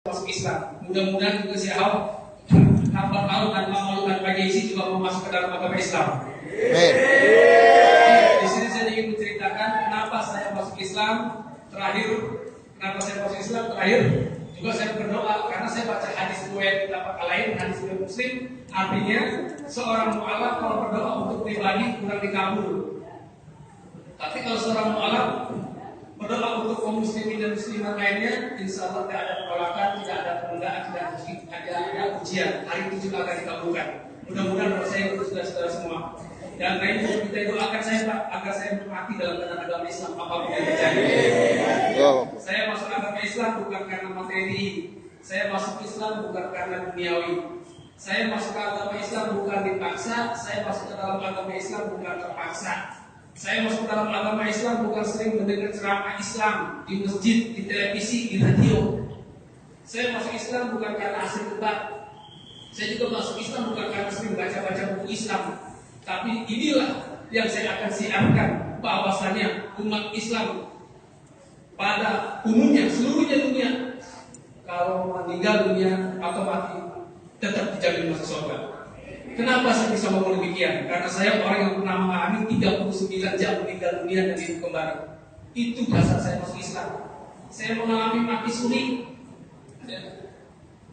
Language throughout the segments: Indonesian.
masuk Islam. Mudah-mudahan juga si Ahok tanpa malu dan Pak Jesi juga mau masuk ke dalam agama Islam. Di sini saya ingin menceritakan kenapa saya masuk Islam terakhir. Juga saya berdoa karena saya baca hadis riwayat lain, hadis riwayat Muslim, artinya seorang mu'alaf kalau berdoa untuk pribadi kurang dikabul. Tapi kalau seorang mu'alaf berdoa untuk kaum muslimin dan muslimat lainnya, insya Allah tidak ada penolakan, tidak ada penundaan, tidak ada ujian. Hari itu juga akan dikabulkan. Mudah-mudahan doa saya untuk saudara-saudara semua. Dan lain kita doakan saya Pak, agar saya bermati dalam agama Islam apapun yang terjadi. Saya masuk agama Islam bukan karena materi. Saya masuk Islam bukan karena duniawi. Saya masuk agama Islam bukan dipaksa. Saya masuk ke dalam agama Islam bukan terpaksa. Saya masuk dalam agama Islam bukan sering mendengar ceramah Islam di masjid, di televisi, di radio. Saya masuk Islam bukan karena hasil debat. Saya juga masuk Islam bukan karena sering baca-baca buku Islam. Tapi inilah yang saya akan siarkan, bahwasanya umat Islam pada umumnya, seluruhnya dunia, kalau meninggal dunia atau mati tetap dijamin masuk surga. Kenapa saya bisa ngomong demikian? Karena saya orang yang pernah mengalami 39 jam meninggal dunia dan hidup kembali. Itu dasar saya masuk Islam. Saya mengalami mati suri.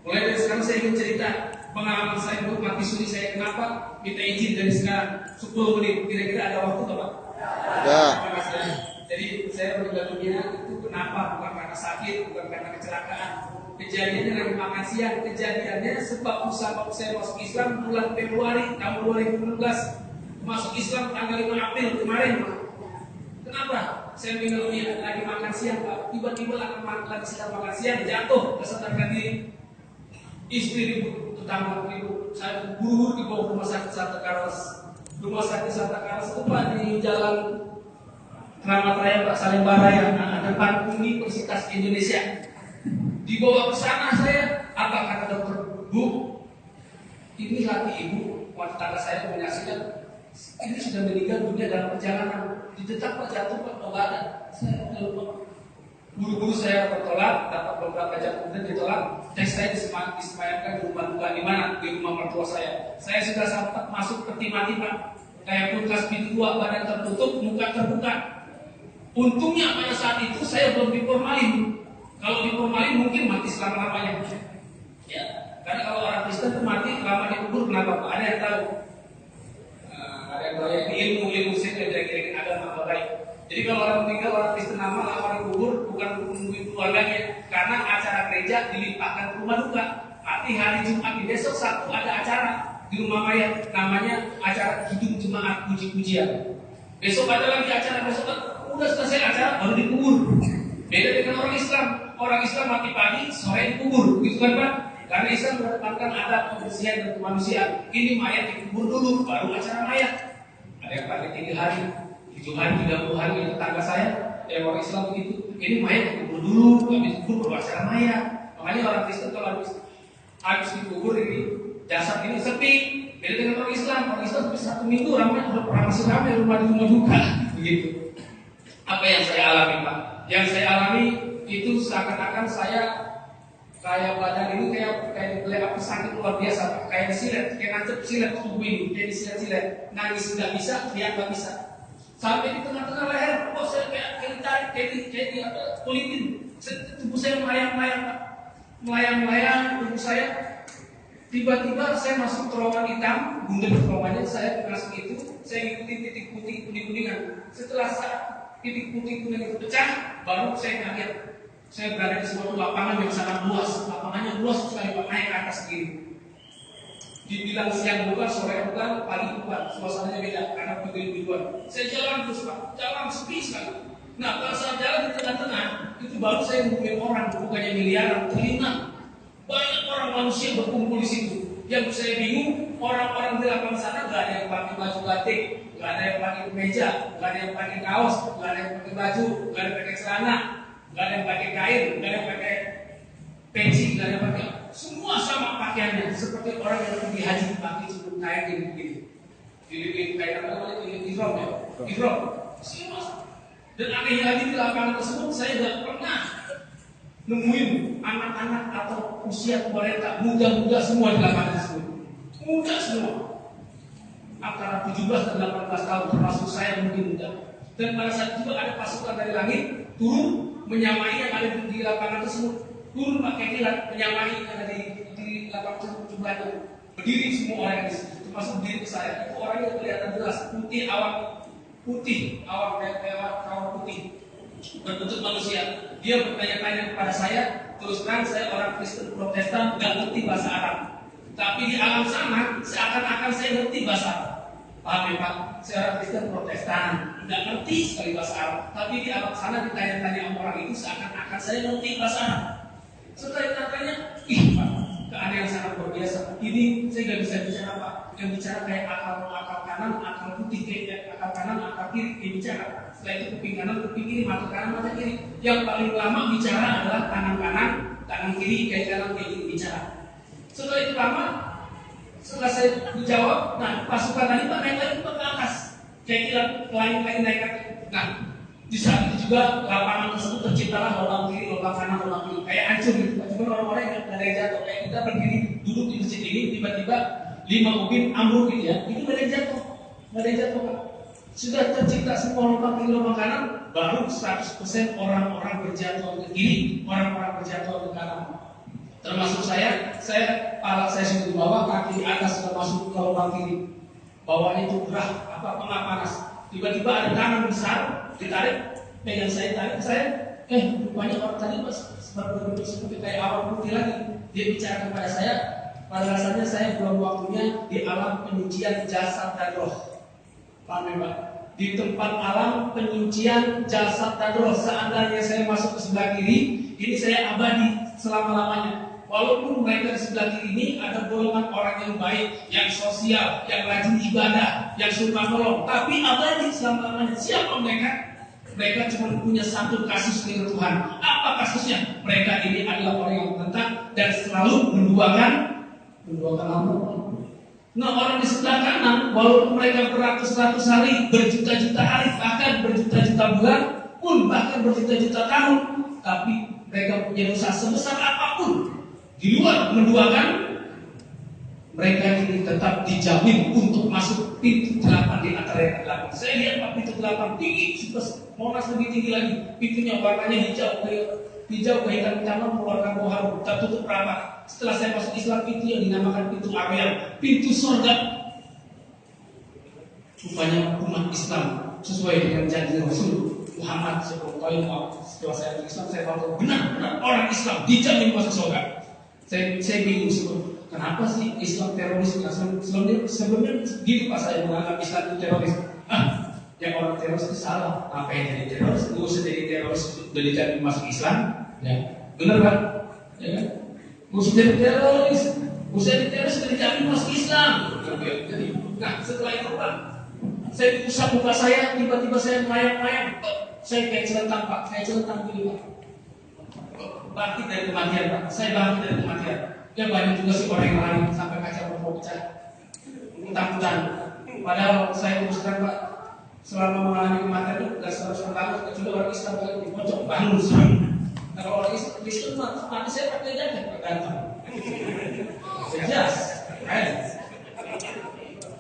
Mulai dari sekarang saya ingin cerita pengalaman saya untuk mati suri saya. Kenapa? Minta izin dari sekarang 10 menit. Kira-kira ada waktu tak Pak? Ya. Jadi saya meninggal dunia itu kenapa? Bukan karena sakit, bukan karena kecelakaan. Kejadiannya lagi makan siang. Kejadiannya sebab saya masuk Islam bulan Februari tahun 2016. Masuk Islam tanggal 5 April kemarin Pak. Kenapa? Saya meninggal dunia lagi makan siang Pak. Tiba-tiba lagi sedang makan siang jatuh, kesadarkan diri. Istri ribut, tetangga ribut. Saya buru-buru dibawa ke rumah sakit Santa Carlos. Rumah sakit Santa Carlos itu Pak di Jalan Keramat Raya Pak, Salemba Raya, depan Universitas Indonesia. Dibawa ke sana saya, apa kata dokter? Bu, ini laki ibu, tetangga saya menyaksikan, ini sudah meninggal dunia dalam perjalanan. Didetak Pak, jatuh Pak, nggak ada. Saya lupa. Buru-buru saya bertolak, dapat beberapa jam kemudian ditolak. Tes saya disemayamkan di rumah duka di mana? Di rumah mertua saya. Saya sudah sempat masuk peti mati Pak. Kayak kulkas pintu 2, badan tertutup, muka terbuka. Untungnya pada saat itu saya belum diformalin. Kalau diformalin mungkin mati selama-lamanya. Ya, karena kalau orang Kristen itu mati lama dikubur kenapa Pak? Ada yang tahu? Ada yang tahu ya, ilmu saya dari agama baik. Jadi kalau orang meninggal, orang Kristen lama dikubur bukan menungguin keluarganya, karena acara gereja dilimpahkan ke rumah duka. Arti hari Jumat di besok Sabtu ada acara di rumah mayat, namanya acara hidup jemaat puji-pujian. Besok ada lagi acara, besok udah selesai acara baru dikubur. Beda dengan orang Islam. Orang Islam mati pagi, sore dikubur, gitu kan Pak? Karena Islam menetapkan adab kebersihan dan kemanusiaan. Ini mayat dikubur dulu, baru acara mayat. Ada yang pakai 3 hari, 7 hari, 30 hari. Tetangga saya, orang Islam begitu. Ini mayat dikubur dulu, habis dikubur baru acara mayat. Makanya orang Kristen kalau habis dikubur ini jasad ini sepi. Beda dengan orang Islam. Orang Islam bisa 1 minggu ramai, masih ramai rumah duka, begitu. Apa yang saya alami Pak? Yang saya alami itu seakan-akan saya kayak badan ini kayak apa sakit luar biasa Pak. Kayak disilet, kayak nancep silet tubuh ini, kayak disilet-silet. Nangis nggak bisa, teriak nggak bisa. Sampai di tengah-tengah leher, saya kayak di kulitin. Tubuh saya melayang-layang Pak. Melayang-layang tubuh saya. Tiba-tiba saya masuk terowongan hitam, bundar terowongannya, saya masuk itu, saya ngikutin titik putih kuning-kuningan. Setelah titik putih kuning itu pecah, baru saya kaget. Saya berada di sebuah lapangan yang sangat luas. Lapangannya luas sekali Pak, naik ke atas begini. Dibilang siang bukan, sore bukan, pagi bukan, suasananya beda karena begini-begituan. Saya jalan terus Pak, jalan sepi sekali. Nah, pada saat jalan di tengah-tengah, itu baru saya nemuin orang, bukannya miliaran, triliunan. Banyak orang manusia berkumpul di situ. Yang saya bingung, orang-orang di lapangan sana nggak ada yang pakai baju batik, nggak ada yang pakai kemeja, nggak ada yang pakai kaos, nggak ada yang pakai baju, nggak ada yang pakai celana, nggak ada yang pakai kain, nggak ada yang pakai peci, nggak ada yang pakai. Semua sama pakaiannya, seperti orang yang pergi haji pakai cukup kain ini begini. Dilipin kain apa namanya? Ihram ya, ihram. Semua. Dan akhirnya lagi di lapangan tersebut saya nggak pernah nemuin anak-anak atau usia mereka muda-muda semua di lapangan tersebut. Muda semua. Antara 17 dan 18 tahun, termasuk saya mungkin muda. Dan pada saat itu ada pasukan dari langit turun menyamai yang ada di lapangan tersebut. Turun pakai kilat menyamai yang ada di lapangan tersebut jumlahnya. Berdiri semua orang di situ, termasuk diri saya. Itu orangnya kelihatan jelas, putih awak kayak kawan putih, berbentuk manusia. Dia bertanya-tanya kepada saya. Terus terang saya orang Kristen Protestan, nggak ngerti bahasa Arab. Tapi di alam sana seakan-akan saya ngerti bahasa Arab. Paham ya Pak? Saya orang Kristen Protestan, nggak ngerti sekali bahasa Arab. Tapi di alam sana ditanya-tanya sama orang itu seakan-akan saya ngerti bahasa Arab. Setelah ditanya, Pak, keanehan sangat luar biasa. Ini saya nggak bisa bicara Pak. Yang bicara kayak akal kanan, akal putih, kayak akal kanan, akal kiri yang bicara. Setelah itu kuping kanan, kuping kiri, mata kanan, mata kiri. Yang paling lama bicara adalah tangan kanan, tangan kiri, kayak kanan, kayak kiri bicara. Setelah itu lama, setelah saya dijawab, nah pasukan tadi Pak naik lagi ke atas, kayak kira lain naik lagi. Nah di saat itu juga lapangan tersebut terciptalah lubang kiri, lubang kanan, lubang kiri, kayak hancur gitu. Cuma orang-orang yang ada yang jatuh, kayak kita berdiri duduk di masjid ini, tiba-tiba 5 ubin ambruk gitu ya, itu nggak ada yang jatuh, Pak. Sudah tercipta semua lubang kiri, lubang kanan, baru 100% orang-orang berjatuh ke kiri, orang-orang berjatuh ke kanan. Termasuk saya kepala saya sudah di bawah, kaki di atas sudah masuk ke lubang kiri. Bawahnya itu gerah, pengap panas. Tiba-tiba ada tangan besar ditarik, pegang saya, tarik saya. Rupanya orang tadi berbentuk seperti kayak awal putih lagi. Dia bicara kepada saya. Pada dasarnya saya belum waktunya di alam penyucian jasad dan roh. Paham ya Pak? Di tempat alam penyucian jasad dan roh. Seandainya saya masuk ke sebelah kiri, ini saya abadi selama-lamanya. Walaupun mereka di sebelah kiri ini ada golongan orang yang baik, yang sosial, yang rajin ibadah, yang suka nolong, tapi abadi selama-lamanya. Siapa mereka? Mereka cuma punya satu kasus dengan Tuhan. Apa kasusnya? Mereka ini adalah orang yang menentang dan selalu menduakan Allah. Nah orang di sebelah kanan, walaupun mereka beratus-ratus hari, berjuta-juta hari, bahkan berjuta-juta bulan, pun bahkan berjuta-juta tahun, tapi mereka punya dosa sebesar apapun, di luar menduakan, mereka ini tetap dijamin untuk masuk pintu 8 di antara yang 8. Saya lihat Pak, pintu 8 tinggi, Monas lebih tinggi lagi. Pintunya warnanya hijau kehitam hitam mengeluarkan bau harum, tertutup rapat. Setelah saya masuk Islam, itu yang dinamakan pintu Ariel, pintu surga. Rupanya umat Islam sesuai dengan janji Rasul Muhammad SAW. Setelah saya masuk Islam, saya tahu benar orang Islam dijamin masuk surga. Saya bingung sih, kenapa sih Islam teroris? Sebelumnya gitu Pak, saya menganggap Islam itu teroris. Yang orang teroris itu salah. Apa yang jadi teroris? Nggak usah jadi teroris udah dijamin masuk Islam, ya benar Pak? Ya kan? Nggak usah jadi teroris, udah dijamin masuk Islam. Nah setelah itu Pak, saya usap muka saya, tiba-tiba saya melayang-layang. Saya kayak celentang Pak, gini Pak. Bangkit dari kematian Pak, saya bangkit dari kematian. Yang banyak juga sih orang yang lari sampai kaca mau pecah, utang-utang. Padahal saya terus terang Pak, selama mengalami kematian itu gak 100% banget. Kecuali orang Islam kalau dipocok bangun sering. Nah kalau orang Islam mati saya pakai jaket Pak, ganteng. Jelas,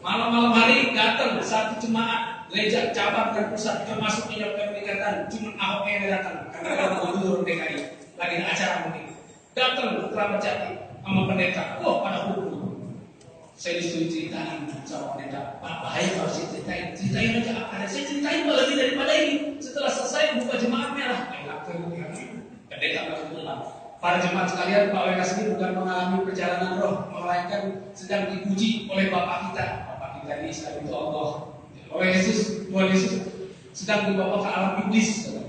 malam-malam hari datang satu jemaat gereja cabang dan pusat termasuk New York Perikatan, cuma Ahok yang datang karena gubernur DKI lagi ada acara mungkin. Datang Keramat Jati sama pendeta, pada hukum. Saya disuruh ceritain sama pendeta, Pak bahaya kalau saya ceritain aja apa ada. Saya ceritain lebih daripada ini. Setelah selesai buka jemaat merah, pendeta bilang, para jemaat sekalian, Pak Wenas ini bukan mengalami perjalanan roh, melainkan sedang dipuji oleh Bapak kita. Bapak kita ini Islam itu Allah. Oleh Tuhan Yesus sedang dibawa ke alam iblis.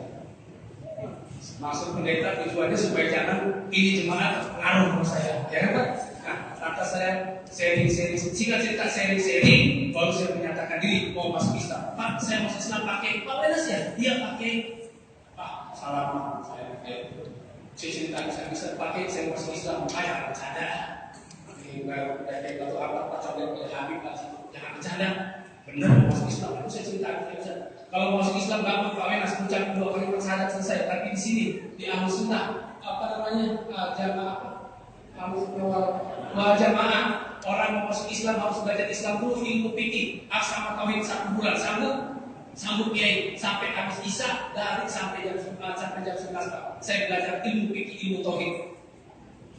Maksud pendeta tujuannya supaya jangan ini jemaat pengaruh sama saya, ya kan Pak? Nah, lantas saya sering singkat cerita sering baru saya menyatakan diri mau masuk Islam. Pak, saya masuk Islam pakai Pak Wenas ya? Dia pakai Pak, salah saya cerita saya bisa pakai saya masuk Islam, jangan bercanda. Baru dari batu apa Pak coba oleh Habib jangan bercanda. Benar masuk Islam, itu saya cerita. Kalau masuk Islam gampang Pak Wenas ucap 2 kalimat syahadat selesai. Tapi di sini di Ahlus Sunnah jamaah Bahwa jamaah orang mau masuk Islam harus belajar Islam dulu, ilmu fikih, aksama tauhid 1 bulan sambut kiai sampai habis isya dari sampai jam 11 saya belajar ilmu fikih, ilmu tauhid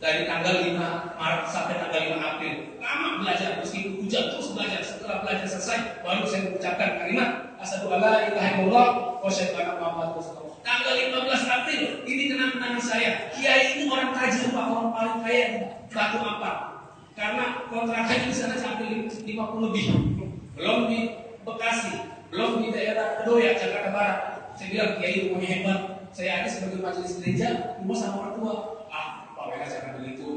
dari tanggal 5 Maret sampai tanggal 5 April. Lama belajar, meskipun hujan terus belajar. Setelah belajar selesai baru saya mengucapkan kalimat asyhadu alla ilaha illallah wa asyhadu anna muhammadar rasulullah. Tanggal 15 April ini kenang-kenangan saya. Kiai ini orang tajir, Pak, orang paling kaya di Batu Ampar. Karena kontrakannya di sana sampai 50 lebih. Belum di Bekasi, belum di daerah Kedoya, Jakarta Barat. Saya bilang kiai rumahnya hebat. Saya ada sebagai majelis gereja, rumah sama orang tua. Pak Wenas jangan begitu.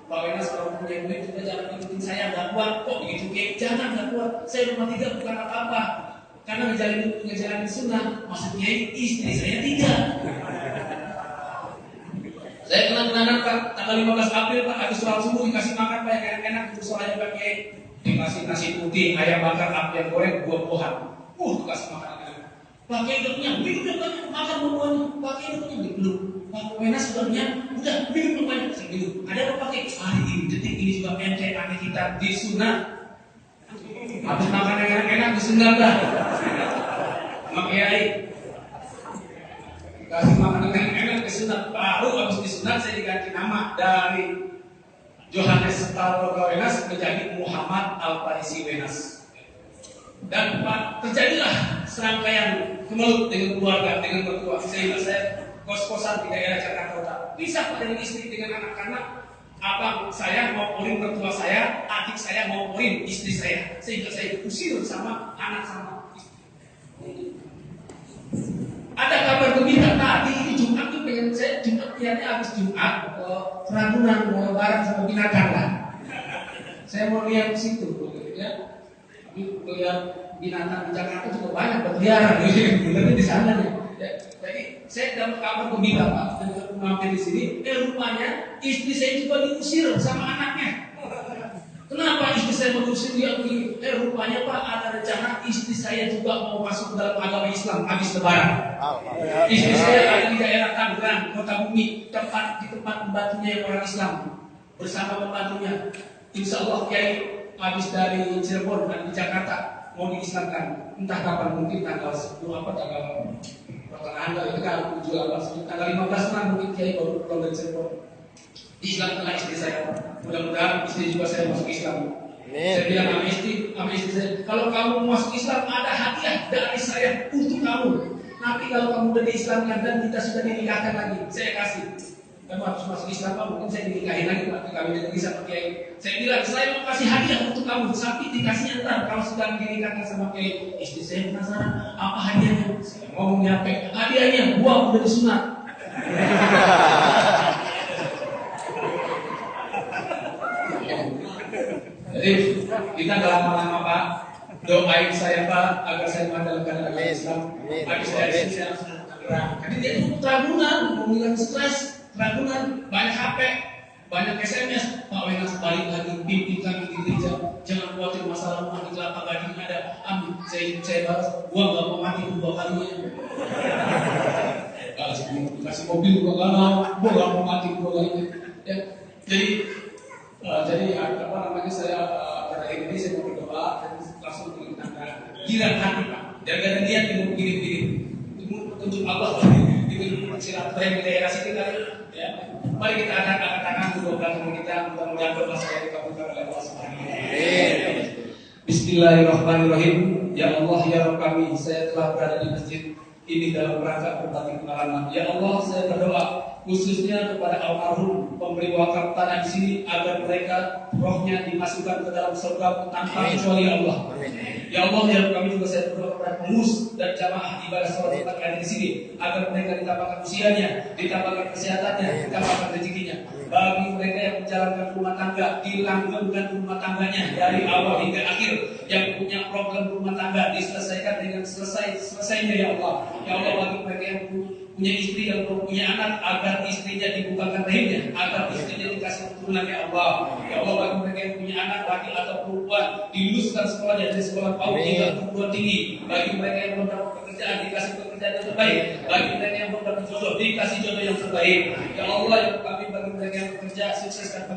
Pak Wenas kalau punya duit juga jangan ikutin saya, nggak kuat. Kok begitu kiai? Jangan, nggak kuat. Saya rumah 3 bukan apa-apa. Karena ngejalanin sunnah, maksudnya istri saya 3. Saya kenang-kenangan Pak, tanggal 15 April Pak, habis sholat subuh dikasih makan Pak yang enak-enak, itu soalnya Pak Kiai. Dikasih nasi putih, ayam bakar, ayam goreng, buah-buahan. Dikasih makan enak. Pak Kiai udah kenyang, minum yang banyak, makan buah-buahannya. Pak Kiai udah kenyang, belum. Pak Wenas sudah kenyang, udah minum yang banyak. Saya minum. Ada apa Pak Kiai? Hari ini, detik ini juga ente aneh kita di sunnah. Habis makan yang enak-enak di sunnah Pak. Pak Kiai kasih makan yang enak di sunat, baru habis di sunat saya diganti nama dari Johannes Talroga Wenas menjadi Muhammad Al-Farisi Wenas. Dan Pak, terjadilah serangkaian kemelut dengan keluarga, dengan mertua. Sehingga saya kos-kosan di daerah Jakarta Kota. Bisa Pak dengan istri, dengan anak, karena abang saya mau porin mertua saya, adik saya mau porin istri saya. Sehingga saya diusir sama anak sama istri. Ada kabar gembira tadi ini Jumat tuh pengen saya Jumat niatnya habis Jumat ke Ragunan mau lebaran sama binatang lah. Saya mau lihat ke situ, ya. Lihat binatang di Jakarta juga banyak berkeliaran, benar di sana nih. Ya. Jadi saya dapat kabar gembira Pak, dan mampir di sini. Rupanya istri saya juga diusir sama anaknya. Kenapa istri saya mengusir dia begini? Rupanya Pak ada rencana istri saya juga mau masuk dalam agama Islam habis lebaran. Istri saya ada di daerah Tangerang, Kota Bumi, di tempat pembantunya yang orang Islam bersama pembantunya. Insya Allah Kiai habis dari Cirebon dan di Jakarta mau diislamkan. Entah kapan, mungkin tanggal 10 tanggal pertengahan dari tanggal 7 tanggal 15 mungkin Kiai baru pulang dari Cirebon. Diislamkanlah istri saya. Mudah-mudahan istri juga saya masuk Islam. Saya bilang sama istri saya, kalau kamu masuk Islam ada hadiah dari saya untuk kamu. Nanti kalau kamu udah diislamkan dan kita sudah dinikahkan lagi, saya kasih. Kamu harus masuk Islam, Pak, mungkin saya dinikahin lagi, Pak. Kami tidak bisa pakai. Saya bilang saya mau kasih hadiah untuk kamu, tapi dikasihnya ntar kalau sudah dinikahkan sama Kiai. Istri saya penasaran, apa hadiahnya? Saya mau nyampe hadiahnya, buah udah disunat. Jadi kita gak lama-lama Pak, doain saya Pak agar saya mengandalkan agama Islam. Habis dari sini saya langsung Tangerang. Jadi dia itu Ragunan, mau ngilang stres, Ragunan, banyak HP, banyak SMS. Pak Wenas balik lagi, pimpin kami di gereja. Jangan khawatir masalah rumah di Kelapa Gading ada. Amin. Saya balas, gua gak mau mati 2 kalinya. Kasih mobil gua gak mau, gua gak mau mati 2 kalinya. Ya, jadi apa namanya saya pada ini saya mau berdoa dan langsung mengingatkan giran hati Pak. Jangan niat mau begini-begini. Untuk Allah itu silaturahmi di daerah sini kali ya. Mari kita angkat tangan kedua belah tangan kita, mudah-mudahan doa saya dikabulkan oleh Allah Subhanahu wa taala. Bismillahirrahmanirrahim. Ya Allah ya Rabb kami, saya telah berada di masjid ini dalam rangka berbagi pengalaman. Ya Allah, saya berdoa khususnya kepada almarhum pemberi wakaf tanah di sini agar mereka rohnya dimasukkan ke dalam surga tanpa kecuali Allah. Ya Allah, ya kami juga saya berdoa kepada pengurus dan jamaah ibadah sholat Jumat yang ada di sini agar mereka ditambahkan usianya, ditambahkan kesehatannya, ditambahkan rezekinya. Bagi mereka yang menjalankan rumah tangga, dilanggengkan rumah tangganya dari awal hingga akhir. Yang punya problem rumah tangga diselesaikan dengan selesainya ya Allah. Ya Allah, bagi mereka yang punya istri dan belum punya anak agar istrinya dibukakan rahimnya, agar istrinya dikasih keturunan ya Allah. Ya Allah, bagi mereka yang punya anak laki atau perempuan diluluskan sekolahnya dari sekolah PAUD hingga perguruan tinggi. Bagi mereka yang belum dapat pekerjaan dikasih pekerjaan yang terbaik. Bagi mereka yang belum dapat jodoh dikasih jodoh yang terbaik. Ya Allah, ya kami bagi mereka yang bekerja sukseskan